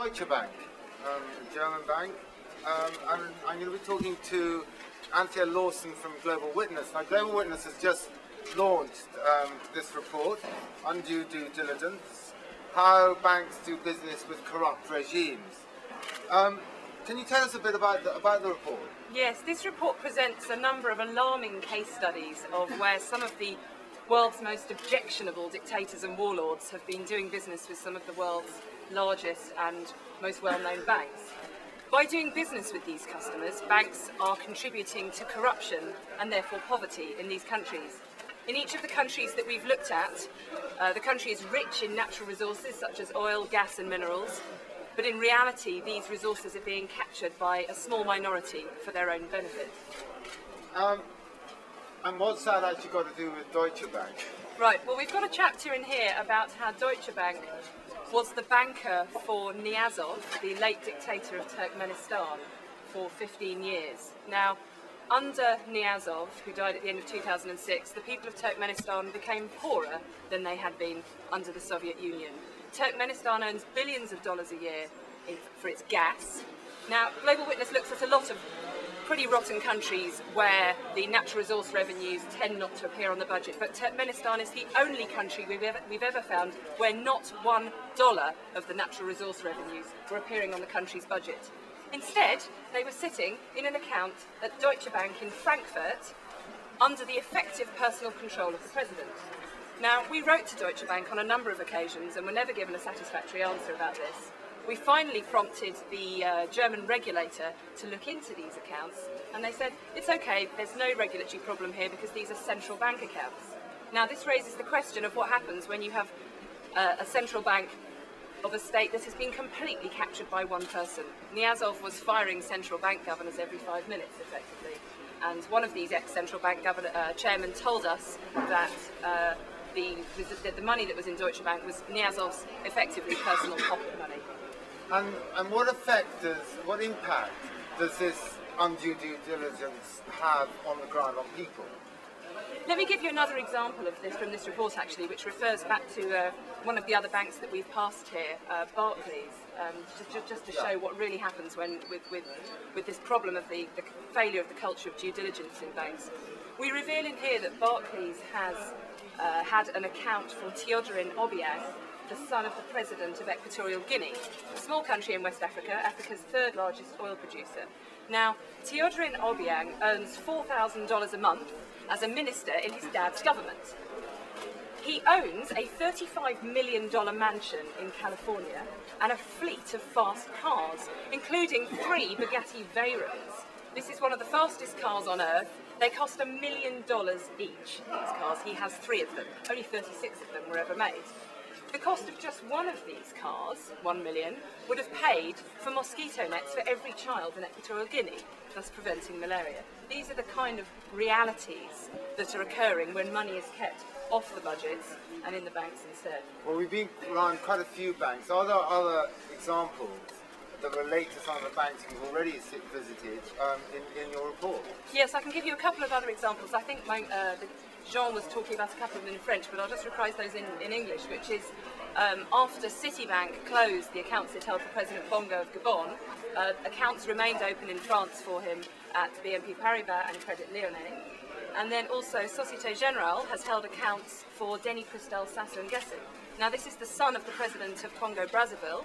Deutsche Bank, a German bank, and I'm going to be talking to Anthea Lawson from Global Witness. Now, Global Witness has just launched this report, Undue Due Diligence, How Banks Do Business with Corrupt Regimes. Can you tell us a bit about the report? Yes, this report presents a number of alarming case studies of where some of the world's most objectionable dictators and warlords have been doing business with some of the world's largest and most well-known banks. By doing business with these customers, banks are contributing to corruption and therefore poverty in these countries. In each of the countries that we've looked at, the country is rich in natural resources such as oil, gas and minerals, but in reality these resources are being captured by a small minority for their own benefit. And what's that actually got to do with Deutsche Bank? Right, well, we've got a chapter in here about how Deutsche Bank was the banker for Niyazov, the late dictator of Turkmenistan, for 15 years. Now, under Niyazov, who died at the end of 2006, the people of Turkmenistan became poorer than they had been under the Soviet Union. Turkmenistan earns billions of dollars a year for its gas. Now, Global Witness looks at a lot of pretty rotten countries where the natural resource revenues tend not to appear on the budget, but Turkmenistan is the only country we've ever found where not $1 of the natural resource revenues were appearing on the country's budget. Instead, they were sitting in an account at Deutsche Bank in Frankfurt under the effective personal control of the president. Now, we wrote to Deutsche Bank on a number of occasions and were never given a satisfactory answer about this. We finally prompted the German regulator to look into these accounts, and they said, it's okay, there's no regulatory problem here because these are central bank accounts. Now, this raises the question of what happens when you have a central bank of a state that has been completely captured by one person. Niyazov was firing central bank governors every 5 minutes, effectively, and one of these ex-central bank chairmen told us that the money that was in Deutsche Bank was Niyazov's effectively personal pocket money. And what impact does this undue due diligence have on the ground, on people? Let me give you another example of this from this report, actually, which refers back to one of the other banks that we've passed here, Barclays, just to show what really happens when with this problem of the failure of the culture of due diligence in banks. We reveal in here that Barclays has had an account for Teodorin Obiang, the son of the president of Equatorial Guinea, a small country in West Africa, Africa's third largest oil producer. Now, Teodorin Obiang earns $4,000 a month as a minister in his dad's government. He owns a $35 million mansion in California and a fleet of fast cars, including 3 Bugatti Veyrons. This is one of the fastest cars on earth. They cost $1 million each, these cars. He has 3 of them. Only 36 of them were ever made. The cost of just one of these cars, $1 million, would have paid for mosquito nets for every child in Equatorial Guinea, thus preventing malaria. These are the kind of realities that are occurring when money is kept off the budgets and in the banks instead. Well, we've been around quite a few banks. Are there other examples that relate to some of the banks you've already visited in your report? Yes, I can give you a couple of other examples. I think Jean was talking about a couple of them in French, but I'll just reprise those in English, which is after Citibank closed the accounts it held for President Bongo of Gabon, accounts remained open in France for him at BNP Paribas and Credit Lyonnais. And then also Société Générale has held accounts for Denis Christel Sassou Nguesso. Now, this is the son of the president of Congo-Brazzaville.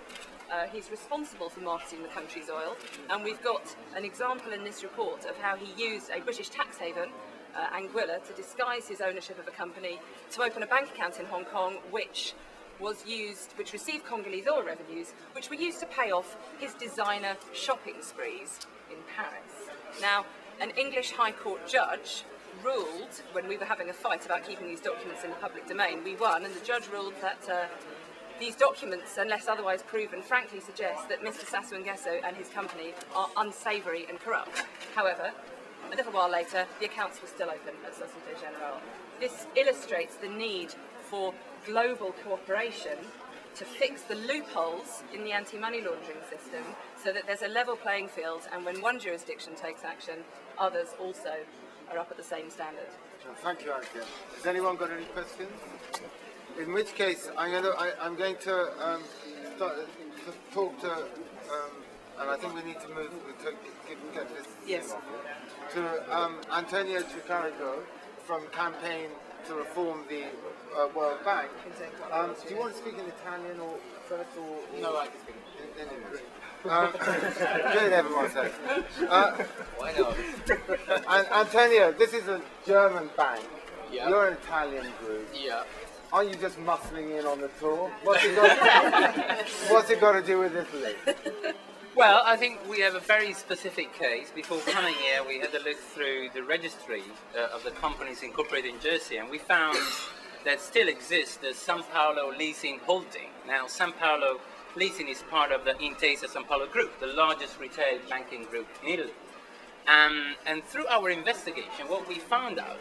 He's responsible for marketing the country's oil, and we've got an example in this report of how he used a British tax haven, Anguilla, to disguise his ownership of a company to open a bank account in Hong Kong, which received Congolese oil revenues, which were used to pay off his designer shopping sprees in Paris. Now, an English High Court judge ruled, when we were having a fight about keeping these documents in the public domain, we won, and the judge ruled that these documents, unless otherwise proven, frankly suggest that Mr. Sassou Nguesso and his company are unsavoury and corrupt. However, a little while later, the accounts were still open at Société Générale. This illustrates the need for global cooperation to fix the loopholes in the anti-money laundering system so that there's a level playing field, and when one jurisdiction takes action, others also are up at the same standard. Thank you, Anthea. Has anyone got any questions? In which case, I'm going to talk to, and I think we need to move to get this Yes. to Anthea Tricarico from Campaign to Reform the World Bank. Do you want to speak in Italian or first, or No, I can speak. in English? Good, everyone says. Why not? And Antonio, this is a German bank. Yeah. You're an Italian group. Yeah. Aren't you just muscling in on the tour? What's it got to do with Italy? Well, I think we have a very specific case. Before coming here, we had a look through the registry of the companies incorporated in Jersey, and we found that still exists the San Paolo Leasing Holding. Now, San Paolo Leasing is part of the Intesa San Paolo Group, the largest retail banking group in Italy. And through our investigation, what we found out,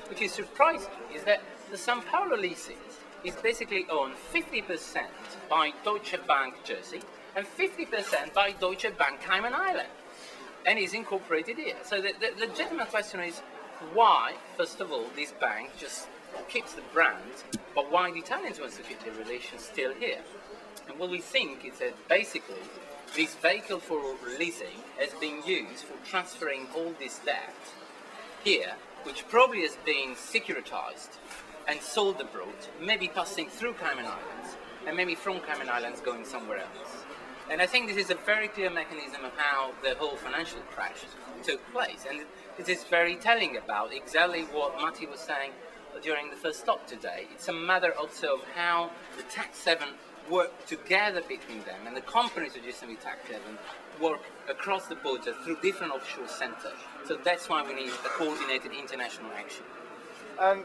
which is surprising, is that the San Paolo Leasing is basically owned 50% by Deutsche Bank Jersey and 50% by Deutsche Bank Cayman Island, and is incorporated here. So the legitimate question is, why, first of all, this bank just keeps the brand, but why the Italians want to keep their relations still here? And what we think is that basically this vehicle for leasing has been used for transferring all this debt here, which probably has been securitized and sold abroad, maybe passing through Cayman Islands, and maybe from Cayman Islands going somewhere else. And I think this is a very clear mechanism of how the whole financial crash took place. And this is very telling about exactly what Matti was saying during the first stop today. It's a matter also of how the tax haven work together between them, and the companies that used to be tax haven work across the border through different offshore centers. So that's why we need a coordinated international action. And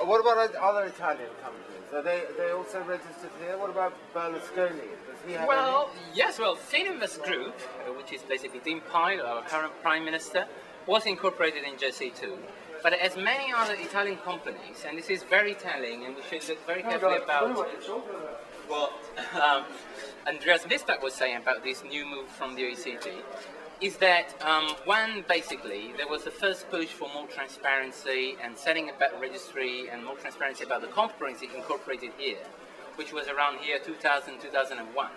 what about other Italian companies? Are they also registered here? What about Berlusconi? Does he have Well, yes, Fininvest Group, which is basically Dean Pyle, our current Prime Minister, was incorporated in Jersey too. But as many other Italian companies, and this is very telling, and we should look very carefully about what Andreas Bispak was saying about this new move from the OECD, is that when basically there was the first push for more transparency and setting up a registry and more transparency about the companies incorporated here, which was around here 2000, 2001,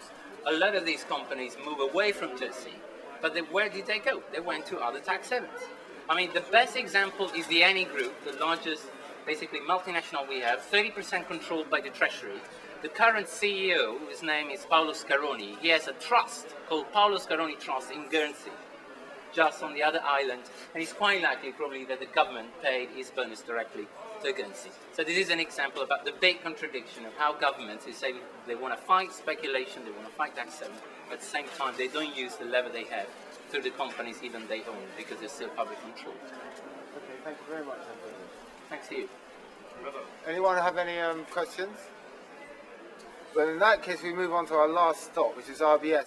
a lot of these companies move away from Jersey, but where did they go? They went to other tax havens. I mean, the best example is the Eni Group, the largest basically multinational we have, 30% controlled by the Treasury. The current CEO, whose name is Paolo Scaroni, he has a trust called Paolo Scaroni Trust in Guernsey, just on the other island, and it's quite likely probably that the government paid his bonus directly to Guernsey. So this is an example about the big contradiction of how governments is saying they want to fight speculation, they want to fight tax haven, but at the same time they don't use the lever they have through the companies even they own, because they're still public controlled. Okay, thank you very much. Thanks to you. Anyone have any questions? Well, in that case, we move on to our last stop, which is RBS.